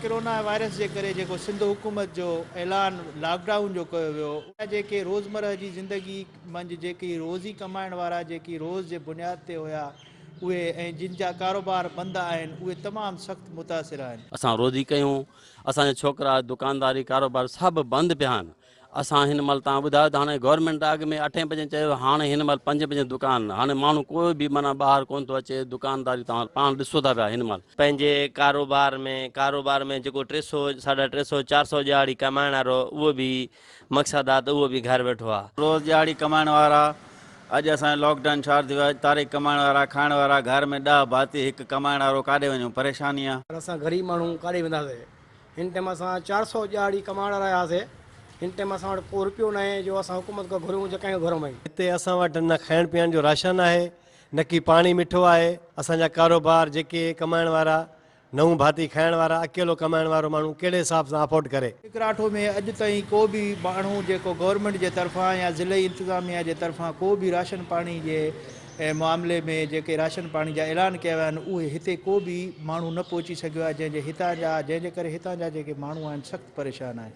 Corona virus जे करे जेको सिंध हुकूमत जो ऐलान लॉकडाउन जो कयो वियो, उन जेके रोज़मर्रा जी ज़िंदगी मंझि जेकी रोज़ी कमाइण वारा जेकी रोज़ जे बुनियाद ते हुया उहे ऐं जिन जा कारोबार बंदि आहिनि उहे तमामु सख़्तु मुतासिर आहिनि। असां रोज़ी कयूं, असांजा छोकिरा दुकानदारी कारोबार सभु बंदि पिया आहिनि। असां हिन महिल तव्हां ॿुधायो त हाणे गवर्नमेंट अॻु में 8 बजे चयो, हाणे हिन महिल 5 बजे दुकान, हाणे माण्हू कोई बि माना ॿाहिरि कोन थो अचे, दुकानदारी तव्हां पाण ॾिसो था पिया हिन महिल। पंहिंजे कारोबार में जेको 300 350 400 ॾियाड़ी कमाइण वारो उहो बि मक़सदु आहे त उहो बि घर वेठो आहे। रोज़ ॾियाड़ी कमाइण वारा, अॼु असांजो लॉकडाउन छाड़ थियो आहे, तारीख़ कमाइण वारा खाइण वारा, घर में 10 भाती, हिकु कमाइण वारो, काॾे वञूं, परेशानी आहे। असां ग़रीब माण्हू काॾे वेंदासीं। हिन टाइम असां 400 ॾियाड़ी कमाइण रहियासीं। हिन टाइम असां वटि को रुपियो न आहे जो असां हुकूमत खां घुरूं जा कंहिं घुरूं। हिते असां वटि न खाइण पीअण जो राशन आहे, न की पाणी मिठो आहे। असांजा कारोबार जेके कमाइण वारा, 9 भाती खाइण वारा, अकेलो कमाइण वारो माण्हू कहिड़े हिसाब सां अफोर्ड करे। टिकराठो में अॼु ताईं को बि माण्हू जेको गवर्नमेंट जे तरफ़ां या ज़िले इंतिज़ामिया जे तरफ़ां को बि राशन पाणी जे मामले में जेके राशन पाणी जा ऐलान कया विया आहिनि उहे हिते को बि माण्हू न पहुची सघियो आहे, जंहिंजे करे हितां जा जेके माण्हू आहिनि सख़्तु परेशान आहिनि।